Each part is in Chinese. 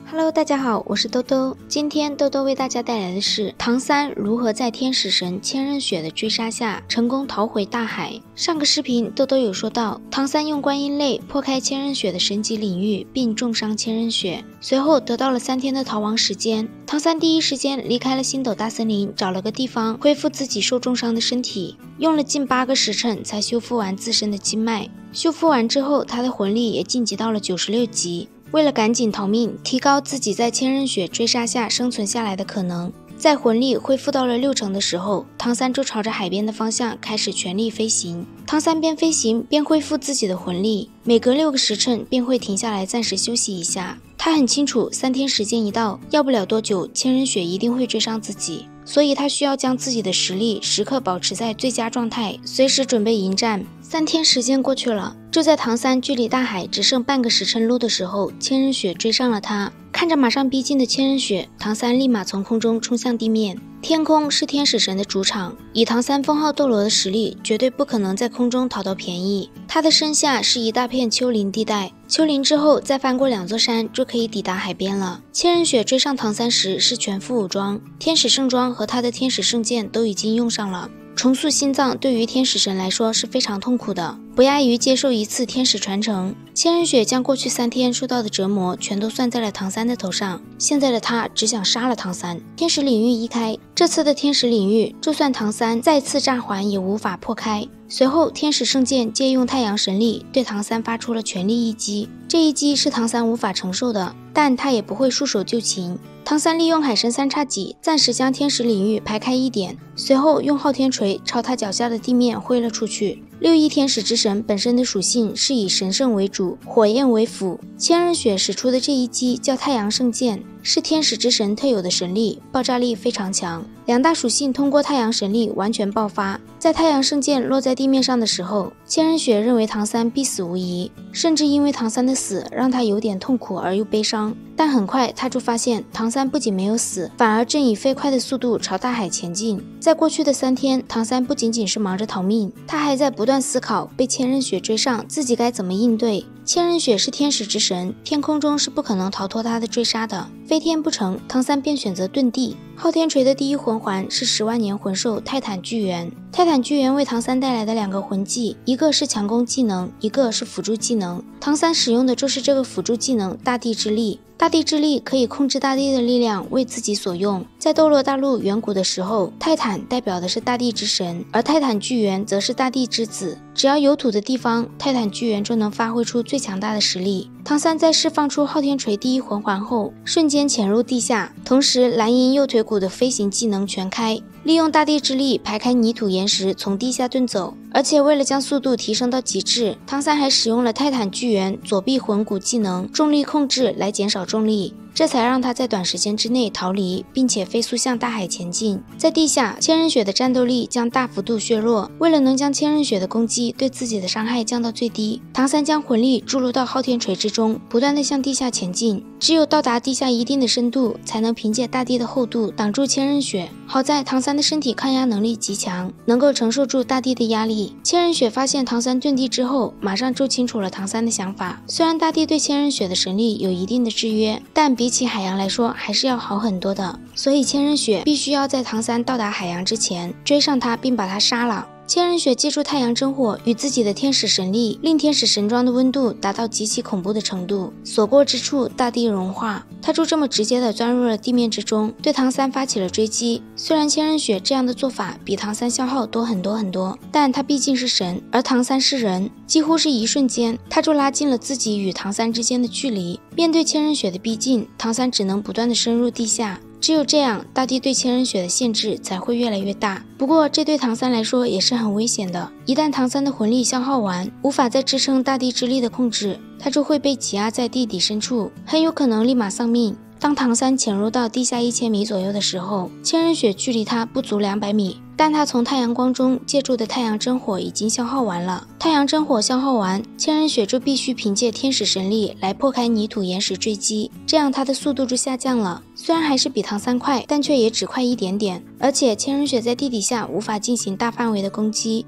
Hello， 大家好，我是兜兜。今天兜兜为大家带来的是唐三如何在天使神千仞雪的追杀下成功逃回大海。上个视频兜兜有说到，唐三用观音泪破开千仞雪的神级领域，并重伤千仞雪，随后得到了3天的逃亡时间。唐三第一时间离开了星斗大森林，找了个地方恢复自己受重伤的身体，用了近8个时辰才修复完自身的经脉。修复完之后，他的魂力也晋级到了96级。为了赶紧逃命，提高自己在千仞雪追杀下生存下来的可能，在魂力恢复到了60%的时候，唐三就朝着海边的方向开始全力飞行。唐三边飞行边恢复自己的魂力，每隔6个时辰便会停下来暂时休息一下。他很清楚3天时间一到，要不了多久千仞雪一定会追上自己，所以他需要将自己的实力时刻保持在最佳状态，随时准备迎战。3天时间过去了，就在唐三距离大海只剩半个时辰路的时候，千仞雪追上了他。看着马上逼近的千仞雪，唐三立马从空中冲向地面。天空是天使神的主场，以唐三封号斗罗的实力，绝对不可能在空中讨到便宜。他的身下是一大片丘陵地带，丘陵之后再翻过2座山就可以抵达海边了。千仞雪追上唐三时是全副武装，天使圣装和他的天使圣剑都已经用上了。重塑心脏对于天使神来说是非常痛苦的，不亚于接受一次天使传承。千仞雪将过去3天受到的折磨全都算在了唐三的头上，现在的他只想杀了唐三。天使领域一开，这次的天使领域就算唐三再次炸还也无法破开。随后天使圣剑借用太阳神力对唐三发出了全力一击，这一击是唐三无法承受的，但他也不会束手就擒。唐三利用海神3叉戟暂时将天使领域排开一点，随后用昊天锤朝他脚下的地面挥了出去。6翼天使之神本身的属性是以神圣为主，火焰为辅。千仞雪使出的这一击叫太阳圣剑，是天使之神特有的神力，爆炸力非常强。2大属性通过太阳神力完全爆发。在太阳圣剑落在地面上的时候，千仞雪认为唐三必死无疑，甚至因为唐三的死让他有点痛苦而又悲伤。但很快他就发现唐三不仅没有死，反而正以飞快的速度朝大海前进。在过去的3天，唐三不仅仅是忙着逃命，他还在不断思考被千仞雪追上自己该怎么应对。千仞雪是天使之神，天空中是不可能逃脱他的追杀的，飞天不成，唐三便选择遁地。昊天锤的第一魂环是10万年魂兽泰坦巨猿，泰坦巨猿为唐三带来的2个魂技，一个是强攻技能，一个是辅助技能。唐三使用的就是这个辅助技能大地之力。大地之力可以控制大地的力量为自己所用。在斗罗大陆远古的时候，泰坦代表的是大地之神，而泰坦巨猿则是大地之子。只要有土的地方，泰坦巨猿就能发挥出最强大的实力。唐三在释放出昊天锤第一魂环后，瞬间潜入地下，同时蓝银右腿骨的飞行技能全开，利用大地之力排开泥土岩石，从地下遁走。而且为了将速度提升到极致，唐三还使用了泰坦巨猿左臂魂骨技能重力控制来减少重力，这才让他在短时间之内逃离，并且飞速向大海前进。在地下，千仞雪的战斗力将大幅度削弱，为了能将千仞雪的攻击对自己的伤害降到最低，唐三将魂力注入到昊天锤之中，不断的向地下前进。只有到达地下一定的深度，才能凭借大地的厚度挡住千仞雪。好在唐三的身体抗压能力极强，能够承受住大地的压力。千仞雪发现唐三遁地之后，马上就清楚了唐三的想法。虽然大地对千仞雪的神力有一定的制约，但比起海洋来说还是要好很多的，所以千仞雪必须要在唐三到达海洋之前追上他并把他杀了。千仞雪借助太阳真火与自己的天使神力，令天使神装的温度达到极其恐怖的程度，所过之处大地融化。他就这么直接的钻入了地面之中，对唐三发起了追击。虽然千仞雪这样的做法比唐三消耗多很多，但他毕竟是神，而唐三是人，几乎是一瞬间他就拉近了自己与唐三之间的距离。面对千仞雪的逼近，唐三只能不断的深入地下，只有这样，大地对千仞雪的限制才会越来越大。不过这对唐三来说也是很危险的，一旦唐三的魂力消耗完，无法再支撑大地之力的控制，他就会被挤压在地底深处，很有可能立马丧命。当唐三潜入到地下1000米左右的时候，千仞雪距离他不足200米，但他从太阳光中借助的太阳真火已经消耗完了。太阳真火消耗完，千仞雪就必须凭借天使神力来破开泥土岩石坠击，这样他的速度就下降了。虽然还是比唐三快，但却也只快一点点。而且千仞雪在地底下无法进行大范围的攻击，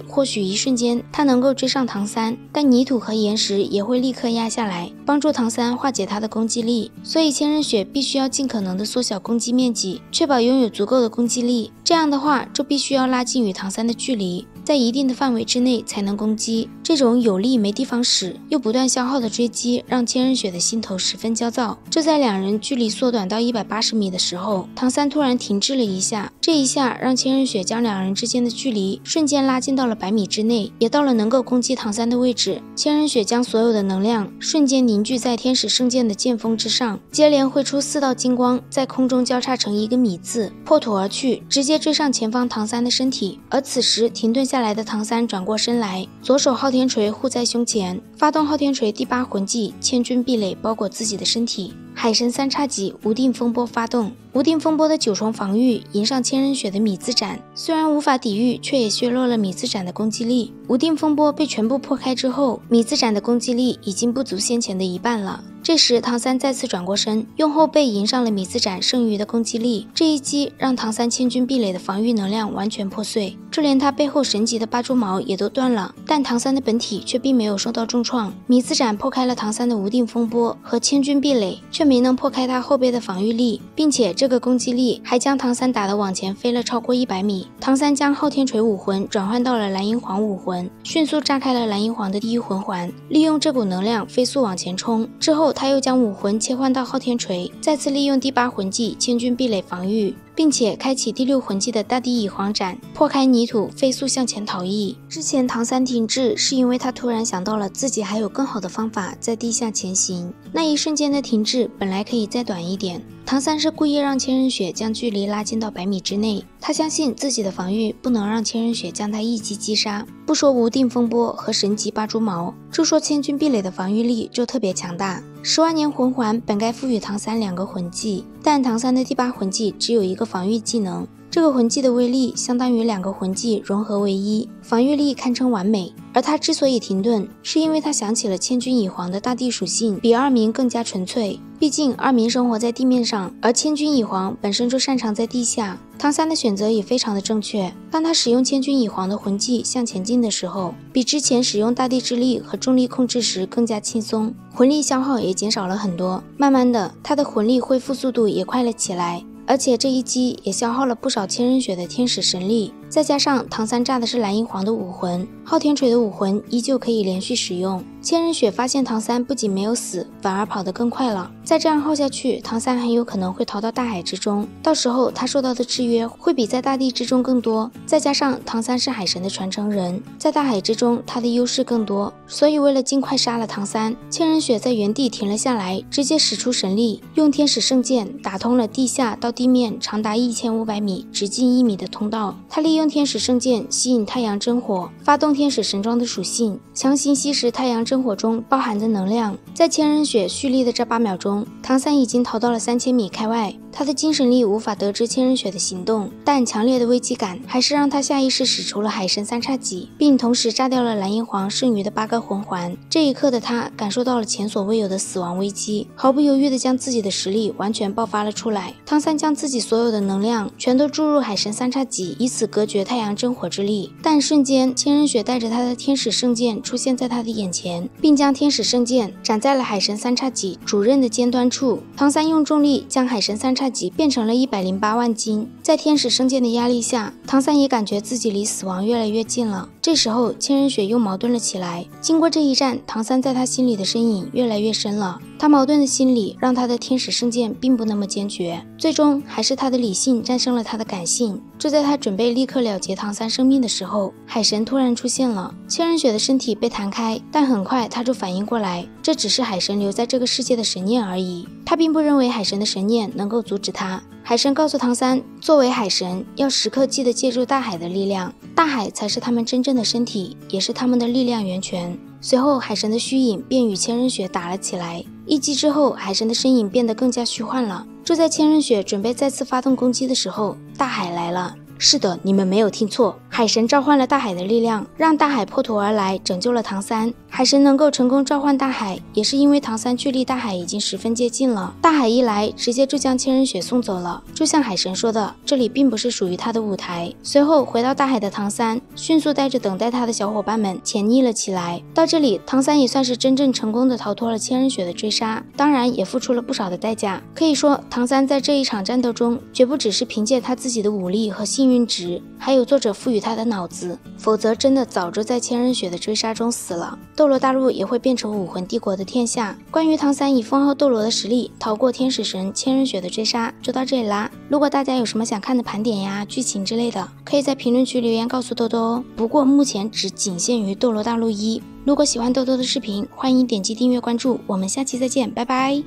或许一瞬间他能够追上唐三，但泥土和岩石也会立刻压下来，帮助唐三化解他的攻击力。所以千仞雪必须要尽可能的缩小攻击面积，确保拥有足够的攻击力。这样的话，就必须要拉近与唐三的距离，在一定的范围之内才能攻击。这种有力没地方使又不断消耗的追击，让千仞雪的心头十分焦躁。就在两人距离缩短到180米的时候，唐三突然停滞了一下，这一下让千仞雪将两人之间的距离瞬间拉近到了100米之内，也到了能够攻击唐三的位置。千仞雪将所有的能量瞬间凝聚在天使圣剑的剑锋之上，接连挥出4道金光，在空中交叉成一个米字，破土而去，直接追上前方唐三的身体。而此时停顿下来的唐三转过身来，左手昊天锤护在胸前，发动昊天锤第8魂技千钧壁垒，包裹自己的身体。海神3叉戟无定风波发动，无定风波的9重防御迎上千仞雪的米字斩，虽然无法抵御，却也削弱了米字斩的攻击力。无定风波被全部破开之后，米字斩的攻击力已经不足先前的1半了。这时唐三再次转过身，用后背迎上了米字斩剩余的攻击力，这一击让唐三千钧壁垒的防御能量完全破碎，就连他背后神级的8蛛矛也都断了，但唐三的本体却并没有受到重创。米字斩破开了唐三的无定风波和千钧壁垒，却没能破开他后背的防御力，并且这个攻击力还将唐三打得往前飞了超过100米。唐三将昊天锤武魂转换到了蓝银皇武魂，迅速炸开了蓝银皇的第1魂环，利用这股能量飞速往前冲。之后他又将武魂切换到昊天锤，再次利用第8魂技千钧壁垒防御，并且开启第6魂技的大地蚁皇斩，破开泥土飞速向前逃逸。之前唐三停滞是因为他突然想到了自己还有更好的方法在地下前行，那一瞬间的停滞本来可以再短一点。唐三是故意让千仞雪将距离拉近到100米之内，他相信自己的防御不能让千仞雪将他一击击杀。不说无定风波和神级8蛛矛，就说千钧壁垒的防御力就特别强大。10万年魂环本该赋予唐三2个魂技，但唐三的第8魂技只有1个防御技能，这个魂技的威力相当于2个魂技融合为一，防御力堪称完美。而他之所以停顿，是因为他想起了千钧蚁皇的大地属性比二冥更加纯粹，毕竟二冥生活在地面上，而千钧蚁皇本身就擅长在地下。唐三的选择也非常的正确，当他使用千钧蚁皇的魂技向前进的时候，比之前使用大地之力和重力控制时更加轻松，魂力消耗也减少了很多，慢慢的他的魂力恢复速度也快了起来。而且这一击也消耗了不少千仞雪的天使神力，再加上唐三炸的是蓝银皇的武魂，昊天锤的武魂依旧可以连续使用。千仞雪发现唐三不仅没有死，反而跑得更快了。再这样耗下去，唐三很有可能会逃到大海之中，到时候他受到的制约会比在大地之中更多。再加上唐三是海神的传承人，在大海之中他的优势更多，所以为了尽快杀了唐三，千仞雪在原地停了下来，直接使出神力，用天使圣剑打通了地下到地面长达1500米、直径1米的通道。他利用天使圣剑吸引太阳真火，发动天使神装的属性，强行吸食太阳真火中包含的能量。在千仞雪蓄力的这8秒钟，唐三已经逃到了3000米开外。他的精神力无法得知千仞雪的行动，但强烈的危机感还是让他下意识使出了海神3叉戟，并同时炸掉了蓝银皇剩余的8个魂环。这一刻的他感受到了前所未有的死亡危机，毫不犹豫地将自己的实力完全爆发了出来。唐三将自己所有的能量全都注入海神3叉戟，以此隔绝太阳真火之力。但瞬间，千仞雪带着他的天使圣剑出现在他的眼前，并将天使圣剑斩在了海神3叉戟主刃的尖端处。唐三用重力将海神3叉戟变成了108万斤，在天使圣剑的压力下，唐三也感觉自己离死亡越来越近了。这时候，千仞雪又矛盾了起来。经过这一战，唐三在他心里的身影越来越深了。他矛盾的心理让他的天使圣剑并不那么坚决，最终还是他的理性战胜了他的感性。就在他准备立刻了结唐三生命的时候，海神突然出现了。千仞雪的身体被弹开，但很快他就反应过来，这只是海神留在这个世界的神念而已。他并不认为海神的神念能够阻止他。海神告诉唐三，作为海神，要时刻记得借助大海的力量，大海才是他们真正的身体，也是他们的力量源泉。随后，海神的虚影便与千仞雪打了起来。一击之后，海神的身影变得更加虚幻了。就在千仞雪准备再次发动攻击的时候，大海来了。是的，你们没有听错，海神召唤了大海的力量，让大海破土而来，拯救了唐三。海神能够成功召唤大海，也是因为唐三距离大海已经十分接近了。大海一来，直接就将千仞雪送走了。就像海神说的，这里并不是属于他的舞台。随后回到大海的唐三，迅速带着等待他的小伙伴们潜匿了起来。到这里，唐三也算是真正成功的逃脱了千仞雪的追杀，当然也付出了不少的代价。可以说，唐三在这一场战斗中，绝不只是凭借他自己的武力和幸运值，还有作者赋予他的脑子，否则真的早就在千仞雪的追杀中死了。斗罗大陆也会变成武魂帝国的天下。关于唐三以封号斗罗的实力逃过天使神千仞雪的追杀，就到这里啦。如果大家有什么想看的盘点呀、剧情之类的，可以在评论区留言告诉豆豆哦。不过目前只仅限于斗罗大陆1。如果喜欢豆豆的视频，欢迎点击订阅关注，我们下期再见，拜拜。